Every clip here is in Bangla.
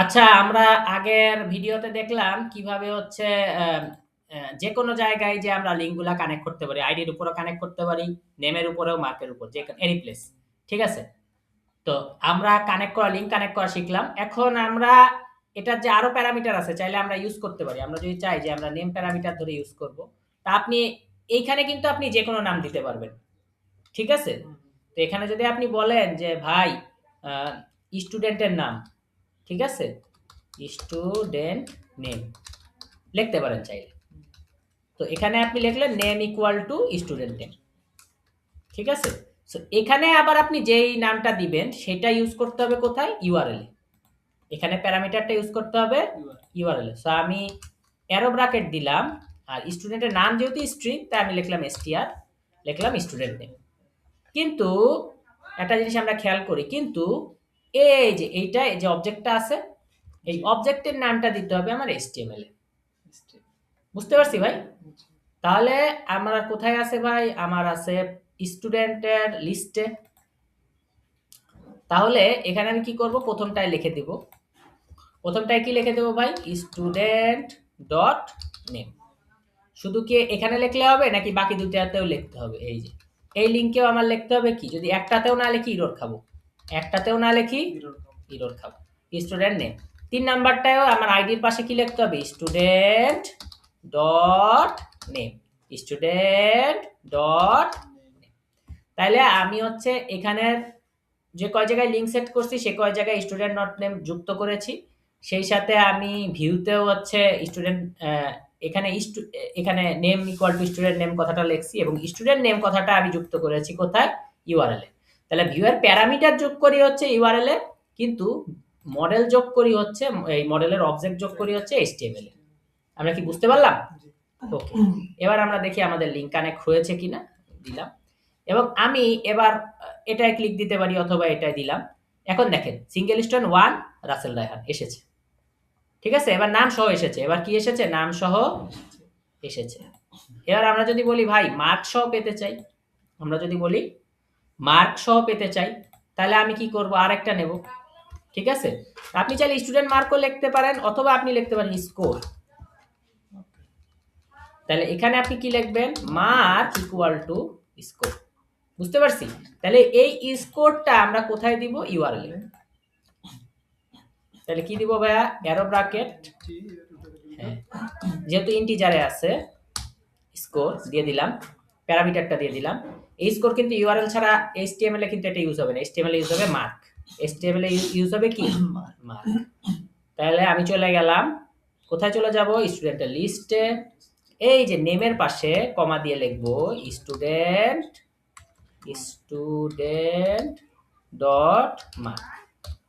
আচ্ছা, আমরা আগের ভিডিওতে দেখলাম কিভাবে হচ্ছে যেকোনো জায়গায় যে আমরা লিঙ্কগুলা কানেক্ট করতে পারি। আইডির উপরেও কানেক্ট করতে পারি, নেমের উপরেও, মার্কের উপর, এনি প্লেস। ঠিক আছে? তো আমরা লিঙ্ক কানেক্ট করা শিখলাম। এখন আমরা এটার যে আরো প্যারামিটার আছে চাইলে আমরা ইউজ করতে পারি। আমরা যদি চাই যে আমরা নেম প্যারামিটার ধরে ইউজ করব, তা আপনি এইখানে কিন্তু আপনি যেকোনো নাম দিতে পারবেন। ঠিক আছে? তো এখানে যদি আপনি বলেন যে ভাই স্টুডেন্টের নাম, ঠিক আছে? স্টুডেন্ট নেম লিখতে পারেন চাইলে। তো এখানে আপনি লিখলেন name equal to student name. ঠিক আছে? সো এখানে আবার আপনি যেই নামটা দিবেন সেটা ইউজ করতে হবে কোথায়? ইউআরএল এ। এখানে প্যারামিটারটা ইউজ করতে হবে ইউআরএল এ। সো আমি অ্যারো ব্র্যাকেট দিলাম, আর স্টুডেন্টের নাম যেহেতু স্ট্রিং তাই আমি লিখলাম str, লিখলাম স্টুডেন্ট নেম। কিন্তু একটা জিনিস আমরা খেয়াল করি, কিন্তু এই যে এইটা, এই যে অবজেক্টটা আছে, এই অবজেক্টের নামটা দিতে হবে আমার HTML এ। বুঝতে পারছি ভাই? তাহলে আমার কোথায় আছে ভাই? আমার আছে স্টুডেন্টের লিস্টে। তাহলে এখানে আমি কি করব? প্রথমটায় লিখে দিব। প্রথমটায় কি লিখে দেব ভাই? Student dot name. শুধু কি এখানে লিখলে হবে নাকি বাকি দুটাতেও লিখতে হবে? এই যে এই লিংকেও আমার লিখতে হবে কি? যদি একটাতেও না লিখি ইরর খাবো, একটাতেও না লিখি ইরর খাবো। Student name. 3 নাম্বারটায়ও আমার আইডির পাশে কি লিখতে হবে? Student dot name, student dot. তাইলে আমি হচ্ছে এখানের যে কয় জায়গায় লিঙ্ক সেট করছি সে কয় জায়গায় স্টুডেন্ট ডট নেম যুক্ত করেছি। সেই সাথে আমি ভিউতেও হচ্ছে স্টুডেন্ট এখানে এখানে name equal to student name কথাটা লিখছি, এবং স্টুডেন্ট নেম কথাটা আমি যুক্ত করেছি কোথায়? ইউআরএল এ। তাহলে ভিউয়ের প্যারামিটার যোগ করি হচ্ছে ইউআরএল এ, কিন্তু মডেল যোগ করি হচ্ছে, এই মডেলের অবজেক্ট যোগ করি হচ্ছে HTML এ। আমরা কি বুঝতে পারলাম? ওকে। এবার আমরা দেখি আমাদের লিঙ্ক কানেক্ট হয়েছে কিনা। দিলাম, এবং আমি এবার এটায় ক্লিক দিতে পারি অথবা এটাই দিলাম। এখন দেখেন সিঙ্গেল স্টোন 1 রাসেল রায়হান এসেছে। ঠিক আছে? এবার নাম সহ এসেছে। এবার কি এসেছে? নাম সহ এসেছে। এবার আমরা যদি বলি ভাই মার্ক সহ পেতে চাই, আমরা যদি বলি মার্ক সহ পেতে চাই, তাহলে আমি কি করব? আরেকটা নেব। ঠিক আছে? আপনি চাইলে স্টুডেন্ট মার্কও লিখতে পারেন অথবা আপনি লিখতে পারেন স্কোর। তাহলে এখানে আপনি কি লিখবেন? Mark equal to score. বুঝতে পারছি? তাহলে এই স্কোরটা আমরা কোথায় দিব? ইউআরএল এ। তাহলে কি দিব ভাইয়া? অ্যারো ব্র্যাকেট, হ্যাঁ, যেহেতু ইন্টিজারে আছে স্কোর দিয়ে দিলাম, প্যারামিটারটা দিয়ে দিলাম। এই স্কোর কিন্তু ইউআরএল ছাড়া HTML এ কিন্তু এটা ইউজ হবে না। HTML এ ইউজ হবে মার্ক। HTML এ ইউজ হবে কি? মার্ক। তাহলে আমি চলে গেলাম, কোথায় চলে যাব? স্টুডেন্টের লিস্টে। এই যে নেমের পাশে কমা দিয়ে লিখবো স্টুডেন্ট স্টুডেন্ট ডট মার্ক।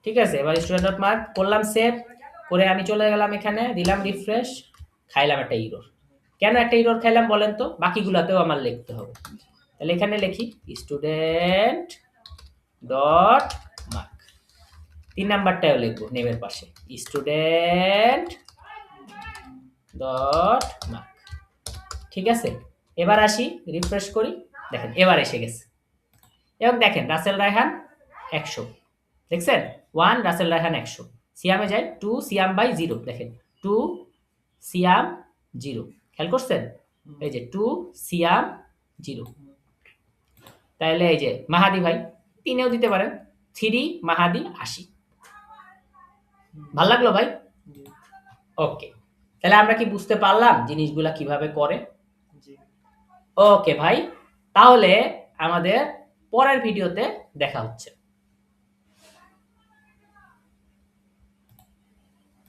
ঠিক আছে? এবার স্টুডেন্ট ডট মার্ক করলাম, সেভ করে আমি চলে গেলাম, এখানে দিলাম রিফ্রেশ, খাইলাম একটা ইরর। কেন একটা ইরর খাইলাম বলেন তো? বাকিগুলোতেও আমার লিখতে হবে। তাহলে এখানে লিখি স্টুডেন্ট ডট মার্ক। 3 নাম্বারটাও লিখবো নেমের পাশে স্টুডেন্ট ডট মার্ক। ঠিক আছে? এবার আসি, রিফ্রেশ করি, দেখেন এবার এসে গেছে। এবং দেখেন রাসেল রায়হান 100, দেখছেন? 1 রাসেল রায়হান 100। সিয়ামে যাই, 2 সিয়াম বাই 0, দেখেন 2 সিয়াম 0। খেয়াল করছেন? এই যে 2 সিয়াম 0। তাহলে এই যে মাহাদি ভাই 3এও দিতে পারেন, 3 মাহাদি 80। ভাল লাগলো ভাই? ওকে। তাহলে আমরা কি বুঝতে পারলাম জিনিসগুলা কিভাবে করে? ওকে ভাই, তাহলে আমাদের পরের ভিডিওতে দেখা হচ্ছে।